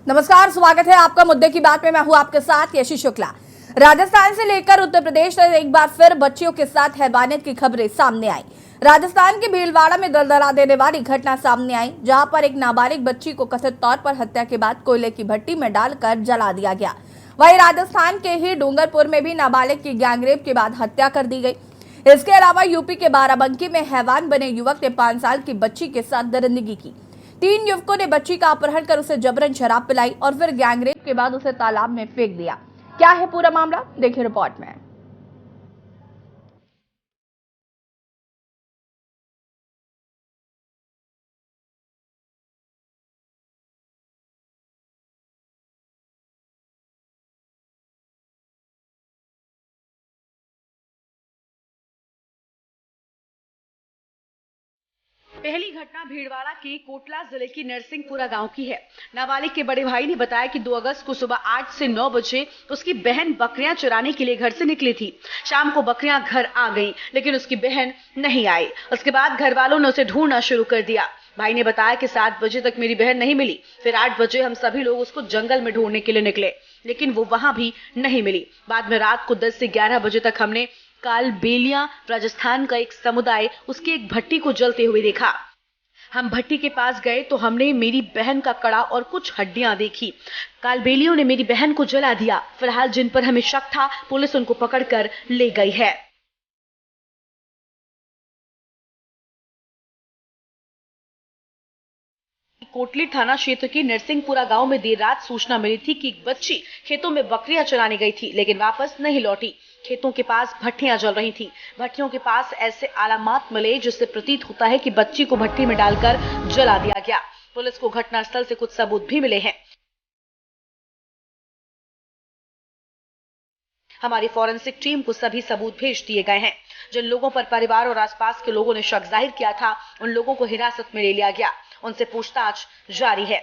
नमस्कार, स्वागत है आपका मुद्दे की बात में। मैं हूं आपके साथ यशी शुक्ला। राजस्थान से लेकर उत्तर प्रदेश तक एक बार फिर बच्चियों के साथ हैवानियत की खबरें सामने आई। राजस्थान के भीलवाड़ा में दलदला देने वाली घटना सामने आई, जहां पर एक नाबालिग बच्ची को कथित तौर पर हत्या के बाद कोयले की भट्टी में डालकर जला दिया गया। वहीं राजस्थान के ही डूंगरपुर में भी नाबालिग की गैंगरेप के बाद हत्या कर दी गई। इसके अलावा यूपी के बाराबंकी में हैवान बने युवक ने 5 साल की बच्ची के साथ दरिंदगी की। 3 युवकों ने बच्ची का अपहरण कर उसे जबरन शराब पिलाई और फिर गैंगरेप के बाद उसे तालाब में फेंक दिया। क्या है पूरा मामला, देखिए रिपोर्ट में। पहली घटना भीलवाड़ा के कोटला जिले की नरसिंहपुरा गांव की है। नाबालिग के बड़े भाई ने बताया कि 2 अगस्त को सुबह 8 से 9 बजे उसकी बहन बकरियां चराने के लिए घर से निकली थी। शाम को बकरियां घर आ गईं, लेकिन उसकी बहन नहीं आई। उसके बाद घर वालों ने उसे ढूंढना शुरू कर दिया। भाई ने बताया कि 7 बजे तक मेरी बहन नहीं मिली। फिर 8 बजे हम सभी लोग उसको जंगल में ढूंढने के लिए निकले, लेकिन वो वहां भी नहीं मिली। बाद में रात को 10 से 11 बजे तक हमने कालबेलिया राजस्थान का एक समुदाय उसकी एक भट्टी को जलते हुए देखा। हम भट्टी के पास गए तो हमने मेरी बहन का कड़ा और कुछ हड्डियां देखी। कालबेलियों ने मेरी बहन को जला दिया। फिलहाल जिन पर हमें शक था, पुलिस उनको पकड़कर ले गई है। कोटली थाना क्षेत्र के नरसिंहपुरा गांव में देर रात सूचना मिली थी कि एक बच्ची खेतों में बकरियां चराने गई थी, लेकिन वापस नहीं लौटी। खेतों के पास भट्टियां जल रही थी। भट्टियों के पास ऐसे अलामात मिले जिससे प्रतीत होता है कि बच्ची को भट्टी में डालकर जला दिया गया। पुलिस को घटनास्थल से कुछ सबूत भी मिले हैं। हमारी फॉरेंसिक टीम को सभी सबूत भेज दिए गए हैं। जिन लोगों पर परिवार और आसपास के लोगों ने शक जाहिर किया था, उन लोगों को हिरासत में ले लिया गया। उनसे पूछताछ जारी है।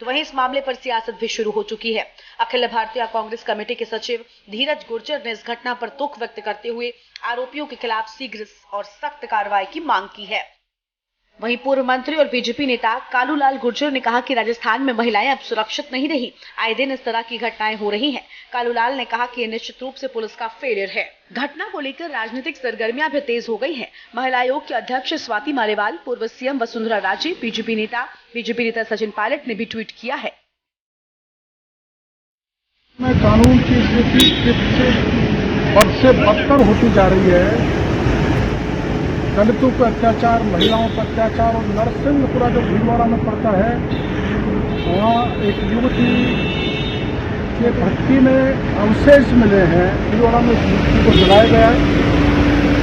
तो वहीं इस मामले पर सियासत भी शुरू हो चुकी है। अखिल भारतीय कांग्रेस कमेटी के सचिव धीरज गुर्जर ने इस घटना पर दुख व्यक्त करते हुए आरोपियों के खिलाफ शीघ्र और सख्त कार्रवाई की मांग की है। वहीं पूर्व मंत्री और बीजेपी नेता कालूलाल गुर्जर ने कहा कि राजस्थान में महिलाएं अब सुरक्षित नहीं रही। आए दिन इस तरह की घटनाएं हो रही हैं। कालूलाल ने कहा कि निश्चित रूप से पुलिस का फेलियर है। घटना को लेकर राजनीतिक सरगर्मियां भी तेज हो गई हैं। महिला आयोग की अध्यक्ष स्वाति मालेवाल, पूर्व सीएम वसुंधरा राजे, बीजेपी नेता सचिन पायलट ने भी ट्वीट किया है। कानून की स्थिति बद से बदतर होती जा रही है। दलितों पर अत्याचार, महिलाओं पर अत्याचार। और नरसिंहपुरा जो भीलवाड़ा में पड़ता है, वहाँ एक युवती के भट्टी में अवशेष मिले हैं। भीलवाड़ा में युवती को जलाया गया है,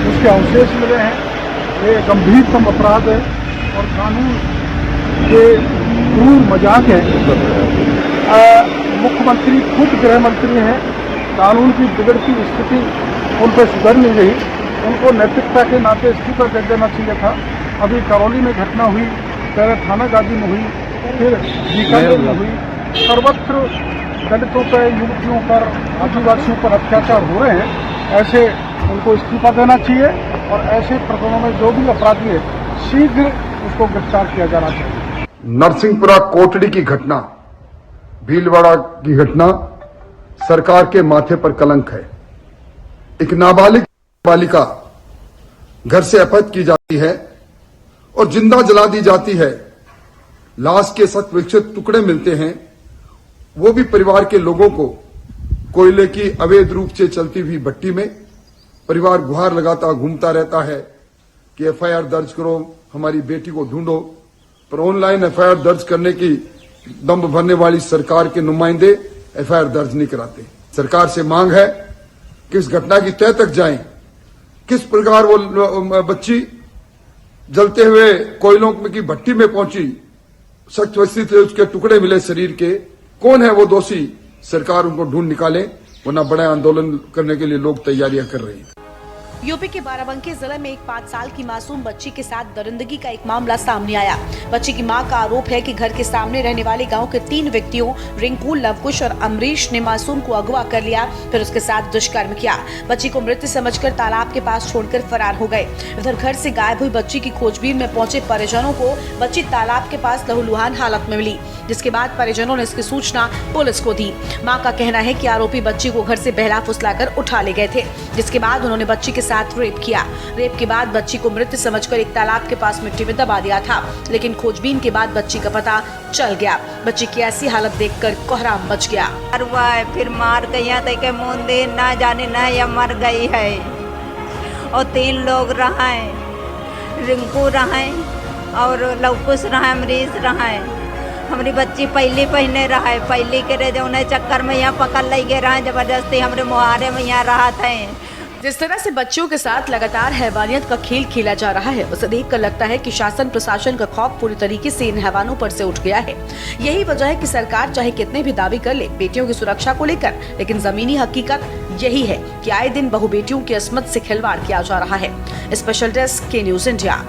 उसके अवशेष मिले हैं। ये गंभीरतम अपराध है और कानून के क्रूर मजाक है। मुख्यमंत्री खुद गृह मंत्री हैं। कानून की बिगड़ती स्थिति उन पर सुधर नहीं रही। उनको नैतिकता के नाते इस्तीफा दे देना चाहिए था। अभी करौली में घटना हुई, पहले थाना गाजी में हुई, फिर बीकानेर में हुई। सर्वत्र दलितों पर, युवतियों पर, आदिवासियों पर अत्याचार हो रहे हैं। ऐसे उनको इस्तीफा देना चाहिए और ऐसे प्रकरणों में जो भी अपराधी है, शीघ्र उसको गिरफ्तार किया जाना चाहिए। नरसिंहपुरा कोटड़ी की घटना, भीलवाड़ा की घटना सरकार के माथे पर कलंक है। एक नाबालिग बालिका घर से अपहृत की जाती है और जिंदा जला दी जाती है। लाश के शत विक्षित टुकड़े मिलते हैं, वो भी परिवार के लोगों को। कोयले की अवैध रूप से चलती हुई भट्टी में परिवार गुहार लगाता घूमता रहता है कि एफआईआर दर्ज करो, हमारी बेटी को ढूंढो। पर ऑनलाइन एफआईआर दर्ज करने की दम भरने वाली सरकार के नुमाइंदे एफआईआर दर्ज नहीं कराते। सरकार से मांग है कि इस घटना की तह तक जाएं। किस प्रकार वो बच्ची जलते हुए कोयलों की भट्टी में पहुंची, सख्त वस्ती से उसके टुकड़े मिले शरीर के। कौन है वो दोषी? सरकार उनको ढूंढ निकाले, वरना बड़ा आंदोलन करने के लिए लोग तैयारियां कर रहे हैं। यूपी के बाराबंकी जिले में एक 5 साल की मासूम बच्ची के साथ दरिंदगी का एक मामला सामने आया। बच्ची की मां का आरोप है कि घर के सामने रहने वाले गांव के 3 व्यक्तियों रिंकू, लवकुश और अमरीश ने मासूम को अगवा कर लिया, फिर उसके साथ दुष्कर्म किया। बच्ची को मृत समझकर तालाब के पास छोड़कर फरार हो गए। उधर घर से गायब हुई बच्ची की खोजबीन में पहुंचे परिजनों को बच्ची तालाब के पास लहूलुहान हालत में मिली, जिसके बाद परिजनों ने इसकी सूचना पुलिस को दी। मां का कहना है कि आरोपी बच्ची को घर से बहला फुसलाकर उठा ले गए थे, जिसके बाद उन्होंने बच्ची के साथ रेप किया। रेप के बाद बच्ची को मृत समझकर एक तालाब के पास मिट्टी में दबा दिया था, लेकिन खोजबीन के बाद बच्ची का पता चल गया। बच्ची की ऐसी हालत देखकर कोहराम मच गया। फिर मार गई के मुंदे ना जाने ना या मर गई है। और 3 लोग रहे, रिंकू रहे और लवकुश रहे, अमरीश रहे। हमारी बच्ची पहली पहने रहा, पहली के रे जो चक्कर में यहाँ पकड़ ले गए रहा, जबरदस्ती हमारे मुहारे में यहाँ रहा था। जिस तरह से बच्चियों के साथ लगातार हैवानियत का खेल खेला जा रहा है, उसे देखकर लगता है कि शासन प्रशासन का खौफ पूरी तरीके से इन हैवानों पर से उठ गया है। यही वजह है कि सरकार चाहे कितने भी दावे कर ले बेटियों की सुरक्षा को लेकर, लेकिन जमीनी हकीकत यही है कि आए दिन बहु बेटियों की अस्मत से खिलवाड़ किया जा रहा है। स्पेशल डेस्क के न्यूज इंडिया।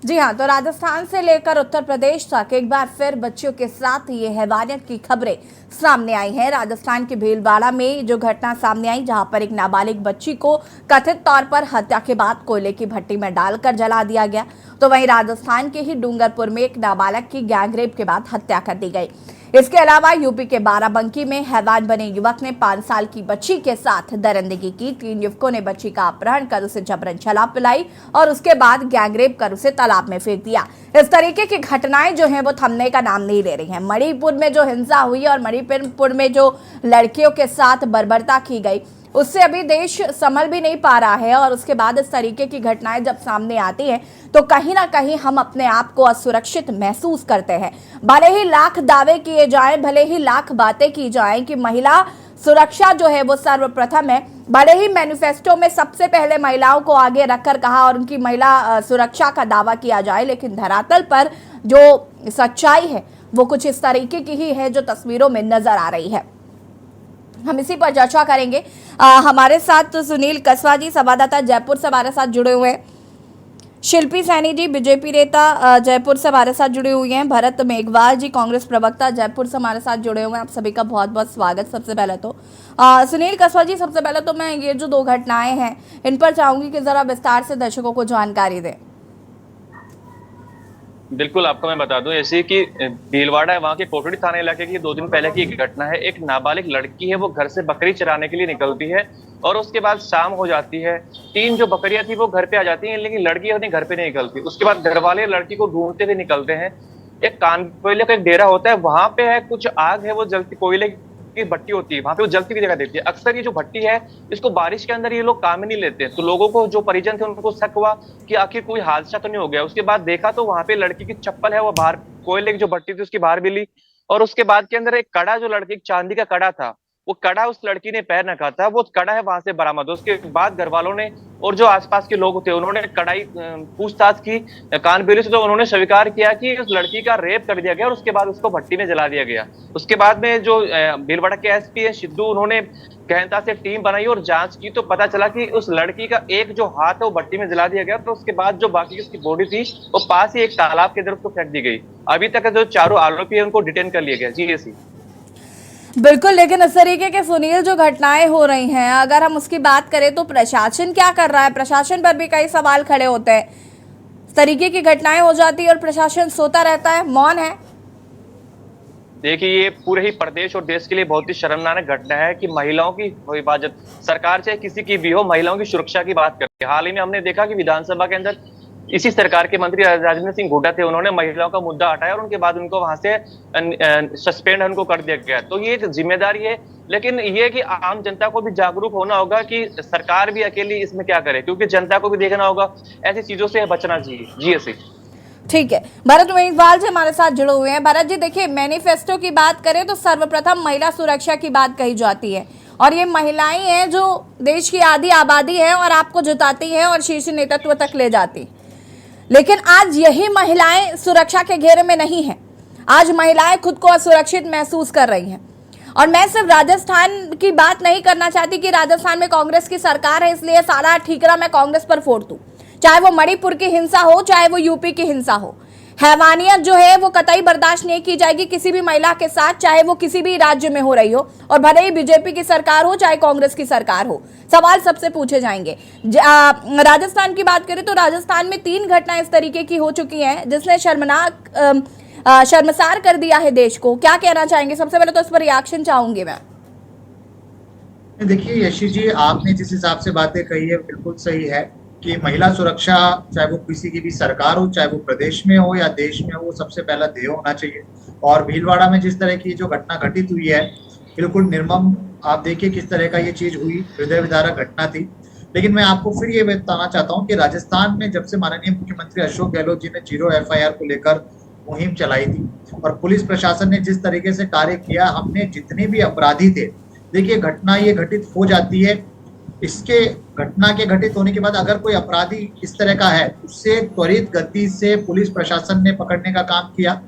जी हाँ, तो राजस्थान से लेकर उत्तर प्रदेश तक एक बार फिर बच्चियों के साथ ये हैवानियत की खबरें सामने आई हैं। राजस्थान के भीलवाड़ा में जो घटना सामने आई, जहां पर एक नाबालिग बच्ची को कथित तौर पर हत्या के बाद कोयले की भट्टी में डालकर जला दिया गया, तो वहीं राजस्थान के ही डूंगरपुर में एक नाबालग की गैंगरेप के बाद हत्या कर दी गई। इसके अलावा यूपी के बाराबंकी में हैवान बने युवक ने 5 साल की बच्ची के साथ दरिंदगी की। 3 युवकों ने बच्ची का अपहरण कर उसे जबरन शराब पिलाई और उसके बाद गैंगरेप कर उसे तालाब में फेंक दिया। इस तरीके की घटनाएं जो हैं वो थमने का नाम नहीं ले रही हैं। मणिपुर में जो हिंसा हुई और मणिपुर में जो लड़कियों के साथ बर्बरता की गई, उससे अभी देश संभल भी नहीं पा रहा है। और उसके बाद इस तरीके की घटनाएं जब सामने आती हैं तो कहीं ना कहीं हम अपने आप को असुरक्षित महसूस करते हैं। भले ही लाख दावे किए जाएं, भले ही लाख बातें की जाएं कि महिला सुरक्षा जो है वो सर्वप्रथम है, भले ही मैनिफेस्टो में सबसे पहले महिलाओं को आगे रखकर कहा और उनकी महिला सुरक्षा का दावा किया जाए, लेकिन धरातल पर जो सच्चाई है वो कुछ इस तरीके की ही है जो तस्वीरों में नजर आ रही है। हम इसी पर चर्चा करेंगे। हमारे साथ सुनील कसवा जी, संवाददाता जयपुर से हमारे साथ जुड़े हुए हैं। शिल्पी सैनी जी, बीजेपी नेता जयपुर से हमारे साथ जुड़े हुए हैं। भरत मेघवाल जी, कांग्रेस प्रवक्ता जयपुर से हमारे साथ जुड़े हुए हैं। आप सभी का बहुत बहुत स्वागत। सबसे पहले तो सुनील कसवा जी, सबसे पहले तो मैं ये जो 2 घटनाएं हैं इन पर चाहूंगी कि जरा विस्तार से दर्शकों को जानकारी दें। बिल्कुल, आपको मैं बता दूं ऐसे कि भीलवाड़ा है, वहाँ के कोटड़ी थाना इलाके की 2 दिन पहले की एक घटना है। एक नाबालिग लड़की है, वो घर से बकरी चराने के लिए निकलती है और उसके बाद शाम हो जाती है। 3 जो बकरियां थी वो घर पे आ जाती हैं, लेकिन लड़की अपने घर पे नहीं निकलती। उसके बाद घर वाले लड़की को ढूंढते हुए निकलते हैं। एक कोयले का एक डेरा होता है, वहां पे है कुछ आग है, वो जलती कोयले की भट्टी होती है, वहां पे वो जलती हुई दिखाई देती है। अक्सर ये जो भट्टी है, इसको बारिश के अंदर ये लोग काम ही नहीं लेते, तो लोगों को जो परिजन थे उनको शक हुआ कि आखिर कोई हादसा तो नहीं हो गया। उसके बाद देखा तो वहां पे लड़की की चप्पल है, वो बाहर कोयले की जो भट्टी थी उसकी बाहर मिली। और उसके बाद के अंदर एक कड़ा, जो लड़की चांदी का कड़ा था, वो कड़ा उस लड़की ने पैर रखा था, वो कड़ा है वहां से बरामद। उसके बाद घर वालों ने और जो आसपास के लोग थे उन्होंने कड़ाई पूछताछ की कानबेली से, तो उन्होंने स्वीकार किया कि उस लड़की का रेप कर दिया गया और उसके बाद उसको भट्टी में जला दिया गया। उसके बाद में जो भीलवाड़ा के एसपी है सिद्धू, उन्होंने गहनता से टीम बनाई और जांच की, तो पता चला कि उस लड़की का एक जो हाथ है वो भट्टी में जला दिया गया। तो उसके बाद जो बाकी उसकी बॉडी थी वो पास ही एक तालाब के अंदर उसको फेंक दी गई। अभी तक जो 4 आरोपी है उनको डिटेन कर लिया गया। जी ऐसी बिल्कुल, लेकिन इस तरीके के सुनील जो घटनाएं हो रही हैं, अगर हम उसकी बात करें तो प्रशासन क्या कर रहा है? प्रशासन पर भी कई सवाल खड़े होते हैं। इस तरीके की घटनाएं हो जाती है और प्रशासन सोता रहता है, मौन है। देखिए, ये पूरे ही प्रदेश और देश के लिए बहुत ही शर्मनाक घटना है कि महिलाओं की हिफाजत, सरकार चाहे किसी की भी हो, महिलाओं की सुरक्षा की बात करती है। हाल ही में हमने देखा कि विधानसभा के अंदर इसी सरकार के मंत्री राजेंद्र सिंह हुड्डा थे, उन्होंने महिलाओं का मुद्दा हटाया और उनके बाद उनको वहां से सस्पेंड उनको कर दिया गया। तो ये एक जिम्मेदारी है, लेकिन ये कि आम जनता को भी जागरूक होना होगा कि सरकार भी अकेली इसमें क्या करे, क्योंकि जनता को भी देखना होगा, ऐसी चीजों से बचना चाहिए। जी ऐसे ठीक है। भरत मेघवाल जी हमारे साथ जुड़े हुए हैं। भरत जी, देखिए, मैनिफेस्टो की बात करें तो सर्वप्रथम महिला सुरक्षा की बात कही जाती है और ये महिलाएं हैं जो देश की आधी आबादी है और आपको जिताती है और शीर्ष नेतृत्व तक ले जाती। लेकिन आज यही महिलाएं सुरक्षा के घेरे में नहीं है। आज महिलाएं खुद को असुरक्षित महसूस कर रही हैं और मैं सिर्फ राजस्थान की बात नहीं करना चाहती कि राजस्थान में कांग्रेस की सरकार है इसलिए सारा ठीकरा मैं कांग्रेस पर फोड़ दूं, चाहे वो मणिपुर की हिंसा हो, चाहे वो यूपी की हिंसा हो। हैवानियत जो है वो कतई बर्दाश्त नहीं की जाएगी किसी भी महिला के साथ, चाहे वो किसी भी राज्य में हो रही हो, और भले ही बीजेपी की सरकार हो चाहे कांग्रेस की सरकार हो, सवाल सबसे पूछे जाएंगे। राजस्थान की बात करें तो राजस्थान में 3 घटनाएं इस तरीके की हो चुकी हैं जिसने शर्मसार कर दिया है देश को। क्या कहना चाहेंगे? सबसे पहले तो इस पर रिएक्शन चाहूंगी मैं। देखिए यशी जी, आपने जिस हिसाब से बातें कही है बिल्कुल सही है कि महिला सुरक्षा चाहे वो किसी की भी सरकार हो, चाहे वो प्रदेश में हो या देश में हो, वो सबसे पहला ध्येय होना चाहिए। और भीलवाड़ा में जिस तरह की जो घटना घटित हुई है बिल्कुल निर्मम, आप देखिए किस तरह का ये चीज हुई, हृदय विदारक घटना थी। लेकिन मैं आपको फिर ये बताना चाहता हूँ कि राजस्थान में जब से माननीय मुख्यमंत्री अशोक गहलोत जी ने 0 FIR को लेकर मुहिम चलाई थी और पुलिस प्रशासन ने जिस तरीके से कार्य किया, हमने जितने भी अपराधी थे, देखिए घटना ये घटित हो जाती है, इसके घटना के घटित होने के बाद अगर कोई अपराधी इस तरह का है, उससे त्वरित गति से पुलिस प्रशासन ने पकड़ने का काम किया।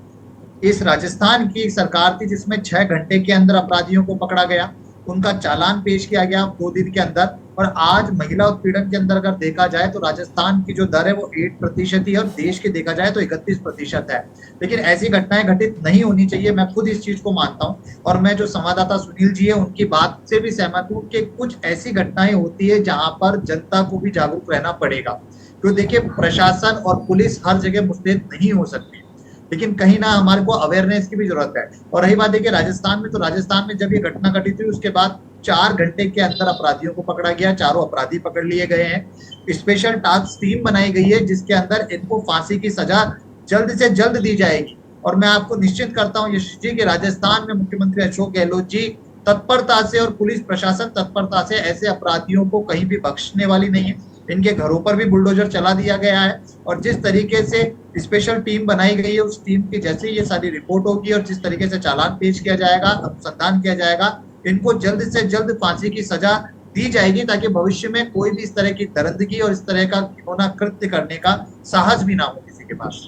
इस राजस्थान की सरकार थी जिसमें 6 घंटे के अंदर अपराधियों को पकड़ा गया, उनका चालान पेश किया गया 2 दिन के अंदर। और आज महिला उत्पीड़न के अंदर अगर देखा जाए तो राजस्थान की जो दर है वो 8% ही है और देश की देखा जाए तो 31% है। लेकिन ऐसी घटनाएं घटित नहीं होनी चाहिए, मैं खुद इस चीज को मानता हूं। और मैं जो संवाददाता सुनील जी है उनकी बात से भी सहमत हूँ कि कुछ ऐसी घटनाएं होती है जहां पर जनता को भी जागरूक रहना पड़ेगा। तो देखिए प्रशासन और पुलिस हर जगह मुस्तैद नहीं हो सकती, लेकिन कहीं ना हमारे को अवेयरनेस की भी जरूरत है। और रही बात देखिए राजस्थान में, तो राजस्थान में जब ये घटना घटित हुई उसके बाद 4 घंटे के अंदर अपराधियों को पकड़ा गया, 4 अपराधी पकड़ लिए गए हैं। स्पेशल टास्क टीम बनाई गई है जिसके अंदर इनको फांसी की सजा जल्द से जल्द दी जाएगी। और मैं आपको निश्चित करता हूँ यश जी कि राजस्थान में मुख्यमंत्री अशोक गहलोत जी तत्परता से और पुलिस प्रशासन तत्परता से ऐसे अपराधियों को कहीं भी बख्शने वाली नहीं है। इनके घरों पर भी बुलडोजर चला दिया गया है और जिस तरीके से स्पेशल टीम बनाई गई है उस टीम की जैसे ये सारी रिपोर्ट होगी और जिस तरीके से चालान पेश किया जाएगा, अनुसंधान किया जाएगा, इनको जल्द से जल्द फांसी की सजा दी जाएगी ताकि भविष्य में कोई भी इस तरह की दरिंदगी और इस तरह का घिनौना कृत्य करने का साहस भी ना हो किसी के पास।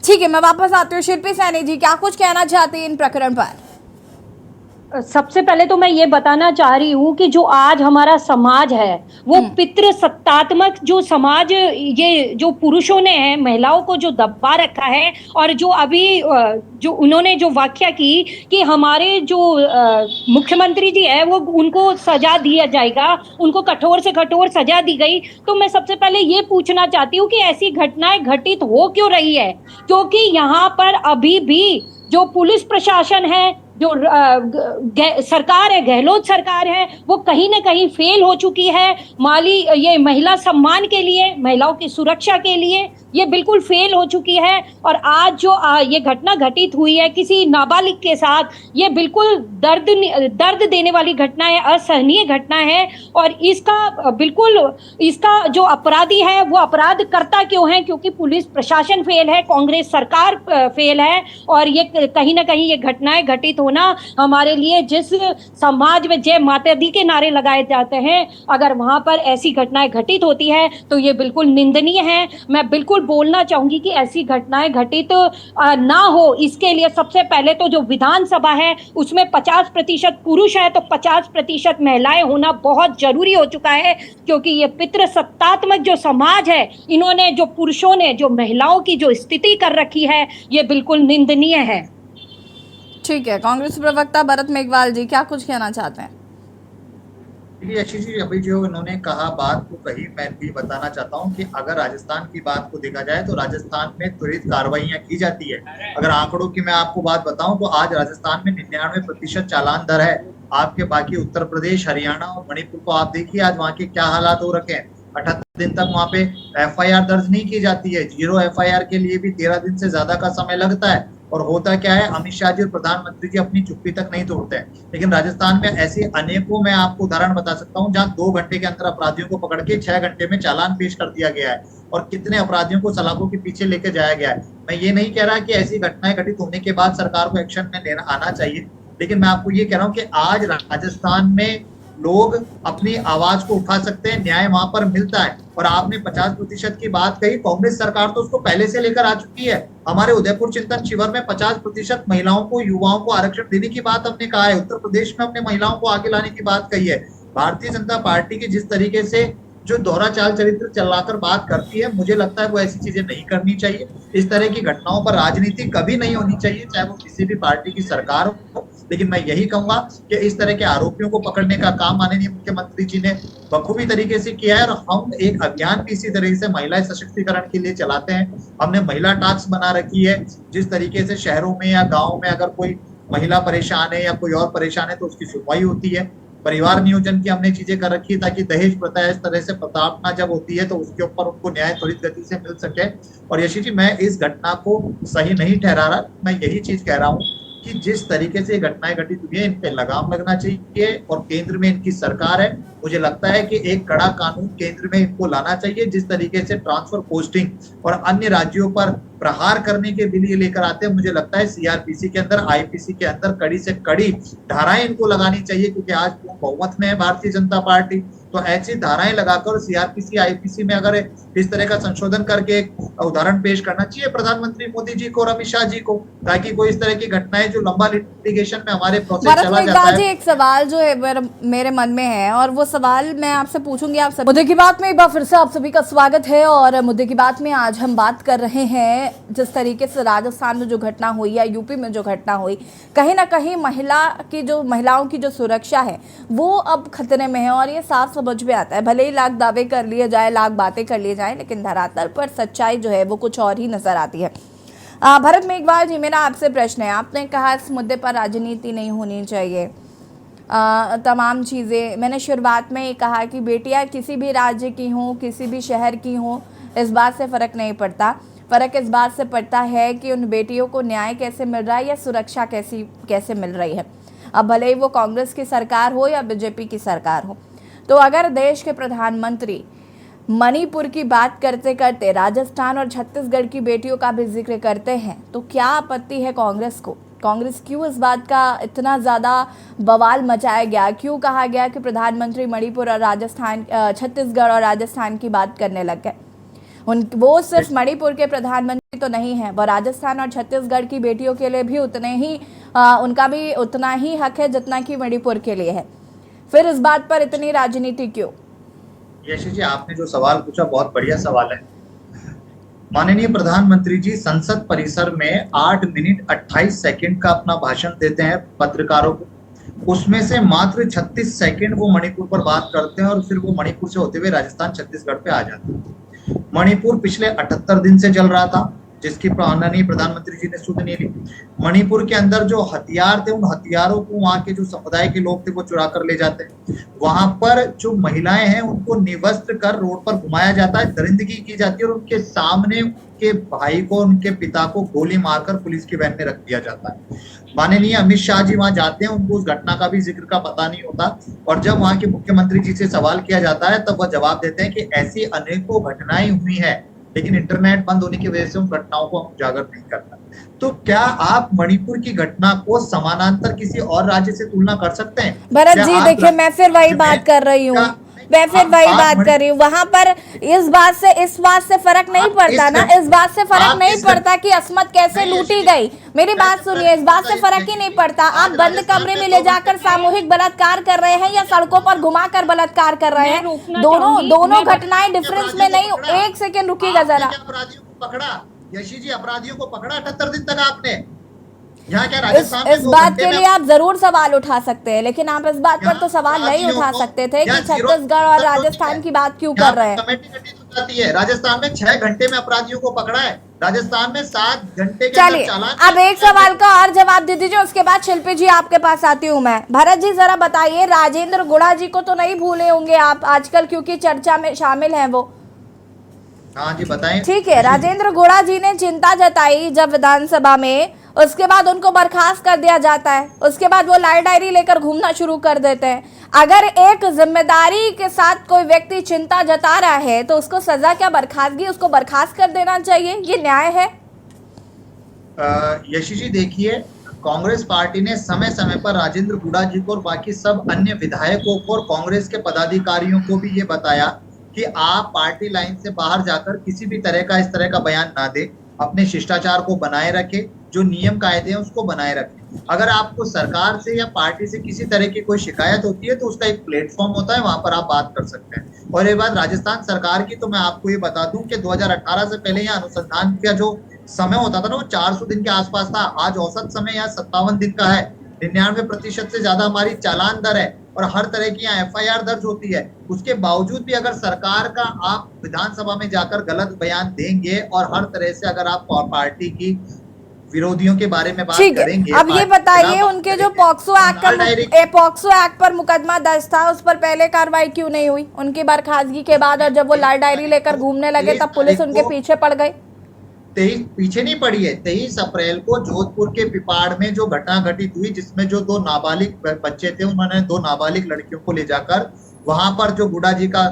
ठीक है, मैं वापस आती हूँ। शिल्पी सैनी जी, क्या कुछ कहना चाहती हैं इन प्रकरण पर? सबसे पहले तो मैं ये बताना चाह रही हूँ कि जो आज हमारा समाज है वो पितृसत्तात्मक जो समाज, ये जो पुरुषों ने है महिलाओं को जो दबा रखा है, और जो अभी जो उन्होंने जो व्याख्या की कि हमारे जो मुख्यमंत्री जी है वो उनको सजा दिया जाएगा, उनको कठोर से कठोर सजा दी गई, तो मैं सबसे पहले ये पूछना चाहती हूँ कि ऐसी घटनाएं घटित हो क्यों रही है? क्योंकि यहाँ पर अभी भी जो पुलिस प्रशासन है, जो सरकार है, गहलोत सरकार है, वो कहीं ना कहीं फेल हो चुकी है। ये महिला सम्मान के लिए, महिलाओं की सुरक्षा के लिए ये बिल्कुल फेल हो चुकी है। और आज जो ये घटना घटित हुई है किसी नाबालिग के साथ, ये बिल्कुल दर्द देने वाली घटना है, असहनीय घटना है। और इसका जो अपराधी है वो अपराध करता क्यों है? क्योंकि पुलिस प्रशासन फेल है, कांग्रेस सरकार फेल है। और ये कहीं ना कहीं ये घटनाएं घटित होना हमारे लिए, जिस समाज में जय माता दी के नारे लगाए जाते हैं, अगर वहां पर ऐसी घटनाएं घटित होती है तो ये बिल्कुल निंदनीय है। मैं बिल्कुल बोलना चाहूंगी कि ऐसी घटनाएं घटित ना हो, इसके लिए सबसे पहले तो जो विधानसभा है उसमें 50% पुरुष है तो 50% महिलाएं होना बहुत जरूरी हो चुका है। क्योंकि ये पितृसत्तात्मक जो समाज है, इन्होंने जो पुरुषों ने जो महिलाओं की जो स्थिति कर रखी है, ये बिल्कुल निंदनीय है। ठीक है, कांग्रेस प्रवक्ता भरत मेघवाल जी, क्या कुछ कहना चाहते हैं? अच्छी जी, अभी जो इन्होंने कहा बात को कही, मैं भी बताना चाहता हूं कि अगर राजस्थान की बात को देखा जाए तो राजस्थान में त्वरित कार्रवाइयां की जाती है। अगर आंकड़ों की मैं आपको बात बताऊं तो आज राजस्थान में 99% चालान दर है। आपके बाकी उत्तर प्रदेश, हरियाणा और मणिपुर को आप देखिए आज वहाँ के क्या हालात हो रखे हैं। 78 दिन तक वहाँ पे FIR दर्ज नहीं की जाती है। 0 FIR के लिए भी 13 दिन से ज्यादा का समय लगता है। और होता क्या है, अमित शाह जी और प्रधानमंत्री जी अपनी चुप्पी तक नहीं तोड़ते हैं। लेकिन राजस्थान में ऐसे अनेकों, मैं आपको उदाहरण बता सकता हूँ जहाँ 2 घंटे के अंदर अपराधियों को पकड़ के 6 घंटे में चालान पेश कर दिया गया है और कितने अपराधियों को सलाखों के पीछे लेके जाया गया है। मैं ये नहीं कह रहा कि ऐसी घटनाएं घटित होने के बाद सरकार को एक्शन में लेना आना चाहिए, लेकिन मैं आपको ये कह रहा हूँ कि आज राजस्थान में लोग अपनी आवाज को उठा सकते हैं, न्याय वहां पर मिलता है। और आपने 50% की बात कही, कांग्रेस सरकार तो उसको पहले से लेकर आ चुकी है। हमारे उदयपुर चिंतन शिविर में 50% महिलाओं को, युवाओं को आरक्षण देने की बात हमने कहा है। उत्तर प्रदेश में हमने महिलाओं को आगे लाने की बात कही है। भारतीय जनता पार्टी की जिस तरीके से जो दोहरा चाल चरित्र चलाकर बात करती है, मुझे लगता है वो ऐसी चीजें नहीं करनी चाहिए। इस तरह की घटनाओं पर राजनीति कभी नहीं होनी चाहिए, चाहे वो किसी भी पार्टी की सरकार हो। लेकिन मैं यही कहूंगा कि इस तरह के आरोपियों को पकड़ने का काम माननीय मुख्यमंत्री जी ने बखूबी तरीके से किया है। और हम एक अभियान भी इसी तरीके से महिला सशक्तिकरण के लिए चलाते हैं। हमने महिला टास्क बना रखी है। जिस तरीके से शहरों में या गाँव में अगर कोई महिला परेशान है या कोई और परेशान है तो उसकी सुनवाई होती है। परिवार नियोजन की हमने चीजें कर रखी है ताकि दहेज प्रथा इस तरह से प्रताड़ना जब होती है तो उसके ऊपर उनको न्याय त्वरित गति से मिल सके। और यशी जी, मैं इस घटना को सही नहीं ठहरा रहा। मैं यही चीज कह रहा हूँ कि जिस तरीके से घटनाएं घटित हुई है, इन पे लगाम लगना चाहिए। और केंद्र में इनकी सरकार है, मुझे लगता है कि एक कड़ा कानून केंद्र में इनको लाना चाहिए। जिस तरीके से ट्रांसफर पोस्टिंग और अन्य राज्यों पर प्रहार करने के लिए लेकर आते हैं, मुझे लगता है सीआरपीसी के अंदर, आईपीसी के अंदर कड़ी से कड़ी धाराएं इनको लगानी चाहिए। क्योंकि आज बहुमत में है भारतीय जनता पार्टी, तो ऐसी धाराएं लगाकर सीआरपीसी, आईपीसी में अगर इस तरह का संशोधन करके एक उदाहरण पेश करना चाहिए प्रधानमंत्री मोदी जी को और अमित शाह जी को, ताकि कोई इस तरह की घटनाएं जो लंबा लिटिगेशन में हमारे प्रोसेस चला जाता है। एक सवाल जो है मेरे मन में है और वो सवाल मैं आपसे पूछूंगी। आप सब मुद्दे की बात में एक बार फिर से आप सभी का स्वागत है। और मुद्दे की बात में आज हम बात कर रहे हैं जिस तरीके से राजस्थान में जो घटना हुई या यूपी में जो घटना हुई, कहीं ना कहीं महिलाओं की जो सुरक्षा है वो अब खतरे में है। और ये साफ समझ में आता है, भले ही लाख दावे कर लिए जाए, लाख बातें कर लिए जाए, लेकिन धरातल पर सच्चाई जो है वो कुछ और ही नजर आती है। भरत मेघवाल जी, मेरा आपसे प्रश्न है। आपने कहा इस मुद्दे पर राजनीति नहीं होनी चाहिए, तमाम चीज़ें, मैंने शुरुआत में ही कहा कि बेटियां किसी भी राज्य की हों, किसी भी शहर की हों, इस बात से फ़र्क नहीं पड़ता। फ़र्क इस बात से पड़ता है कि उन बेटियों को न्याय कैसे मिल रहा है या सुरक्षा कैसे मिल रही है। अब भले ही वो कांग्रेस की सरकार हो या बीजेपी की सरकार हो। तो अगर देश के प्रधानमंत्री मणिपुर की बात करते करते राजस्थान और छत्तीसगढ़ की बेटियों का भी जिक्र करते हैं, तो क्या आपत्ति है कांग्रेस को? कांग्रेस क्यों इस बात का इतना ज़्यादा बवाल मचाया गया? क्यों कहा गया कि प्रधानमंत्री मणिपुर और राजस्थान, छत्तीसगढ़ और राजस्थान की बात करने लग गए? वो सिर्फ मणिपुर के प्रधानमंत्री तो नहीं है, वो राजस्थान और छत्तीसगढ़ की बेटियों के लिए भी उनका भी उतना ही हक है जितना कि मणिपुर के लिए है। फिर इस बात पर इतनी राजनीति क्यों? यशी जी, आपने जो सवाल पूछा बहुत बढ़िया सवाल है। माननीय प्रधानमंत्री जी संसद परिसर में 8 मिनट 28 सेकंड का अपना भाषण देते हैं पत्रकारों को। उसमें से मात्र 36 सेकंड वो मणिपुर पर बात करते हैं और फिर वो मणिपुर से होते हुए राजस्थान छत्तीसगढ़ पे आ जाते हैं। मणिपुर पिछले 78 दिन से जल रहा था, जिसकी माननीय प्रधानमंत्री जी ने सुध नहीं ली। मणिपुर के अंदर जो हथियार थे, उन हथियारों को वहां के जो समुदाय के लोग थे वो चुरा कर ले जाते हैं। वहां पर जो महिलाएं हैं उनको निवस्त्र कर रोड पर घुमाया जाता है, दरिंदगी की जाती है और उनके सामने उनके भाई को, उनके पिता को गोली मारकर पुलिस की वैन में रख दिया जाता है। माननीय अमित शाह जी वहां जाते हैं, उनको उस घटना का भी जिक्र का पता नहीं होता। और जब वहां के मुख्यमंत्री जी से सवाल किया जाता है तब वह जवाब देते हैं कि ऐसी अनेकों घटनाएं हुई है, लेकिन इंटरनेट बंद होने की वजह से उन घटनाओं को हम उजागर नहीं करता। तो क्या आप मणिपुर की घटना को समानांतर किसी और राज्य से तुलना कर सकते हैं? भरत जी देखिए, मैं फिर वही बात कर रही हूँ, वहां पर इस बात से फर्क नहीं पड़ता ना, इस बात से फर्क नहीं पड़ता कि अस्मत कैसे लूटी गई। मेरी बात सुनिए, इस बात से फर्क ही नहीं पड़ता। आप बंद कमरे में ले जाकर सामूहिक बलात्कार कर रहे हैं या सड़कों पर घुमाकर बलात्कार कर रहे हैं, दोनों घटनाएं डिफरेंस में नहीं। 1 सेकेंड रुकिएगा जरा। अपराधियों को पकड़ा यशी जी, अपराधियों को पकड़ा 78 दिन तक आपने। यहाँ क्या राजस्थान इस बात के लिए आप जरूर सवाल उठा सकते हैं, लेकिन आप इस बात पर तो सवाल नहीं उठा सकते थे कि छत्तीसगढ़ और राजस्थान की बात क्यों कर रहे हैं। जाती है राजस्थान में 6 घंटे में अपराधियों को पकड़ा है, राजस्थान में 7 घंटे के चलिए अब एक सवाल का और जवाब दे दीजिए, उसके बाद शिल्पी जी आपके पास आती हूँ मैं। भरत जी जरा बताइए, राजेंद्र गुड़ा जी को तो नहीं भूले होंगे आप आजकल, क्योंकि चर्चा में शामिल है वो। हाँ जी बताएं। ठीक है, राजेंद्र गुड़ा जी ने चिंता जताई जब विधानसभा में, उसके बाद उनको बर्खास्त कर दिया जाता है, उसके बाद वो लाल डायरी लेकर घूमना शुरू कर देते हैं। अगर एक जिम्मेदारी के साथ कोई व्यक्ति चिंता जता रहा है तो उसको सजा क्या, बर्खास्तगी, उसको बर्खास्त कर देना चाहिए, ये न्याय है? यशी जी देखिए, कांग्रेस पार्टी ने समय समय पर राजेंद्र गुड़ा जी को और बाकी सब अन्य विधायकों को और कांग्रेस के पदाधिकारियों को भी ये बताया कि आप पार्टी लाइन से बाहर जाकर किसी भी तरह का इस तरह का बयान ना दे, अपने शिष्टाचार को बनाए रखे, जो नियम कायदे हैं उसको बनाए रखें। अगर आपको सरकार से या पार्टी से किसी तरह की कोई शिकायत होती है तो उसका एक प्लेटफॉर्म होता है, वहां पर आप बात कर सकते हैं। और ये बात राजस्थान सरकार की, तो मैं आपको ये बता दूं कि 2018 से पहले यहाँ अनुसंधान का जो समय होता था ना वो 400 दिन के आसपास था। आज औसत समय यहाँ 57 दिन का है। 99% से ज्यादा हमारी चालान दर है और हर तरह की यहाँ FIR दर्ज होती है। उसके बावजूद भी अगर सरकार का आप विधानसभा में जाकर गलत बयान देंगे और हर तरह से अगर आप पार्टी की विरोधियों के बारे में बात करेंगे। अब ये बताइए, उनके जो पॉक्सो एक्ट पर मुकदमा दर्ज था उस पर पहले कार्रवाई क्यों नहीं हुई? उनकी बर्खास्तगी के बाद और जब वो लाल डायरी लेकर घूमने लगे तब पुलिस उनके पीछे पड़ गई। 23 पीछे नहीं पड़ी है। 23 अप्रैल को जोधपुर के पिपाड़ में जो घटना घटित हुई, जिसमें जो 2 नाबालिग बच्चे थे, उन्होंने 2 नाबालिग लड़कियों को ले जाकर वहां पर जो गुड़ा जी का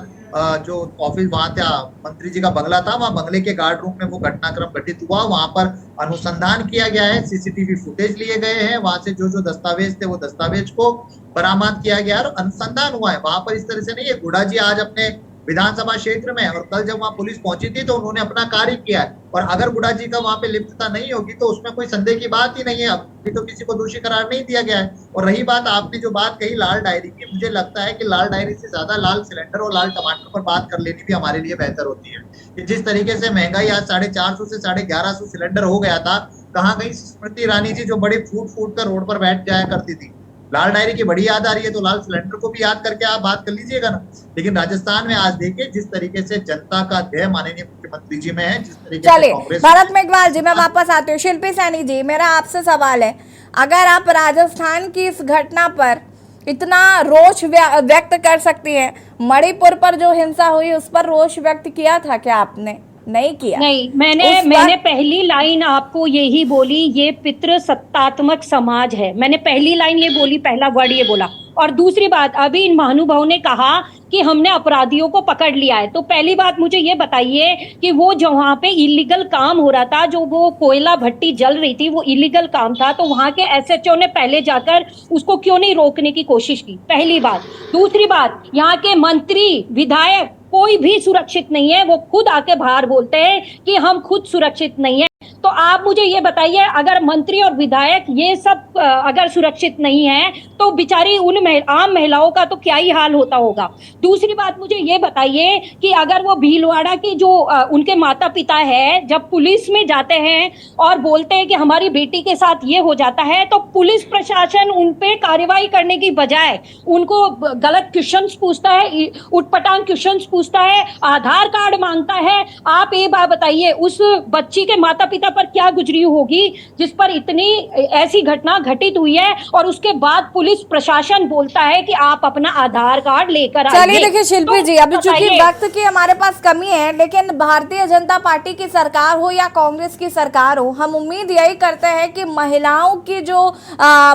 जो ऑफिस वहां था, मंत्री जी का बंगला था, वहां बंगले के गार्ड रूम में वो घटनाक्रम घटित हुआ। वहां पर अनुसंधान किया गया है, CCTV फुटेज लिए गए हैं, वहां से जो दस्तावेज थे वो दस्तावेज को बरामद किया गया और अनुसंधान हुआ है। वहां पर इस तरह से नहीं है। गुड़ा जी आज अपने विधानसभा क्षेत्र में, और कल जब वहां पुलिस पहुंची थी तो उन्होंने अपना कार्य किया है। और अगर गुड़ा जी का वहां पे लिप्तता नहीं होगी तो उसमें कोई संदेह की बात ही नहीं है। अभी तो किसी को दोषी करार नहीं दिया गया है। और रही बात आपने जो बात कही लाल डायरी की, मुझे लगता है कि लाल डायरी से ज्यादा लाल सिलेंडर और लाल टमाटर पर बात कर लेनी भी हमारे लिए बेहतर होती है। कि जिस तरीके से महंगाई आज 450 से 1150 सिलेंडर हो गया था, कहाँ गई स्मृति ईरानी जी जो बड़े फूट कर रोड पर बैठ जाया करती थी। लाल डायरी की बड़ी याद आ रही है तो लाल सिलेंडर को भी याद करके आप बात कर लीजिएगा ना। लेकिन राजस्थान में आज देखिए जिस तरीके से जनता का ध्येय माननीय मुख्यमंत्री जी में है, जिस तरीके से कांग्रेस। भारत मेघवाल जी, मैं वापस आती हूँ। शिल्पी सैनी जी, मेरा आपसे सवाल है, अगर आप राजस्थान की इस घटना पर इतना रोष व्यक्त कर सकती हैं, मणिपुर पर जो हिंसा हुई उस पर रोष व्यक्त किया था क्या आपने? नहीं किया। नहीं, मैंने पहली लाइन आपको यही बोली, ये पितृ सत्तात्मक समाज है। मैंने पहली लाइन ये बोली, पहला वर्ड ये बोला। और दूसरी बात, अभी इन महानुभावों ने कहा कि हमने अपराधियों को पकड़ लिया है। तो पहली बात मुझे ये बताइए कि वो जो वहां पे इलीगल काम हो रहा था, जो वो कोयला भट्टी जल रही थी, वो इलीगल काम था, तो वहां के SHO ने पहले जाकर उसको क्यों नहीं रोकने की कोशिश की? पहली बात। दूसरी बात, यहाँ के मंत्री विधायक कोई भी सुरक्षित नहीं है। वो खुद आके बाहर बोलते हैं कि हम खुद सुरक्षित नहीं है। तो आप मुझे ये बताइए, अगर मंत्री और विधायक ये सब अगर सुरक्षित नहीं है तो बेचारी उन आम महिलाओं का तो क्या ही हाल होता होगा। दूसरी बात मुझे ये बताइए कि अगर वो भीलवाड़ा की जो उनके माता पिता है, जब पुलिस में जाते हैं और बोलते हैं कि हमारी बेटी के साथ ये हो जाता है, तो पुलिस प्रशासन उन पे कार्रवाई करने की बजाय उनको गलत क्वेश्चंस पूछता है, उटपटांग क्वेश्चंस पूछता है, आधार कार्ड मांगता है। आप ये बात बताइए, उस बच्ची के माता पिता पर क्या गुजरी होगी जिस पर इतनी ऐसी घटना घटित हुई है और उसके बाद पुलिस प्रशासन बोलता है कि आप अपना आधार कार्ड लेकर आइए। चलिए देखिए शिल्पी जी, अभी चूंकि वक्त की हमारे पास कमी है, लेकिन भारतीय जनता पार्टी की सरकार हो या कांग्रेस की सरकार हो, हम उम्मीद यही करते हैं कि महिलाओं की जो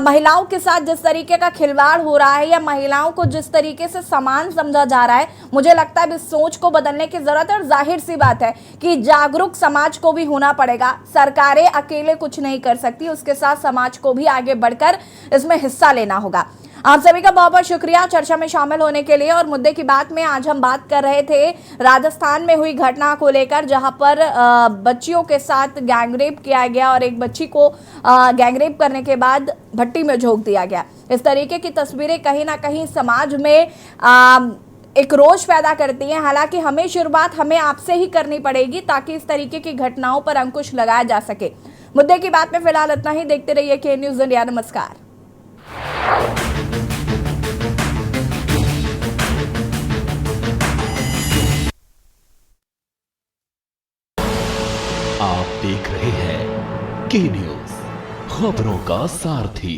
महिलाओं के साथ जिस तरीके का खिलवाड़ हो रहा है या महिलाओं को जिस तरीके से समान समझा जा रहा है, मुझे लगता है इस सोच को बदलने की जरूरत है। और जाहिर सी बात है कि जागरूक समाज को भी होना पड़ेगा। सरकारें अकेले कुछ नहीं कर सकती, उसके साथ समाज को भी आगे बढ़कर इसमें हिस्सा लेना होगा। आप सभी का बहुत बहुत शुक्रिया चर्चा में शामिल होने के लिए। और मुद्दे की बात में आज हम बात कर रहे थे राजस्थान में हुई घटना को लेकर, जहां पर बच्चियों के साथ गैंगरेप किया गया और एक बच्ची को गैंगरेप करने के बाद भट्टी में झोंक दिया गया। इस तरीके की तस्वीरें कहीं ना कहीं समाज में एक रोष पैदा करती हैं। हालांकि हमें शुरुआत हमें आपसे ही करनी पड़ेगी ताकि इस तरीके की घटनाओं पर अंकुश लगाया जा सके। मुद्दे की बात में फिलहाल इतना ही। देखते रहिए के न्यूज़ इंडिया। नमस्कार। आप देख रहे हैं के न्यूज़, खबरों का सारथी।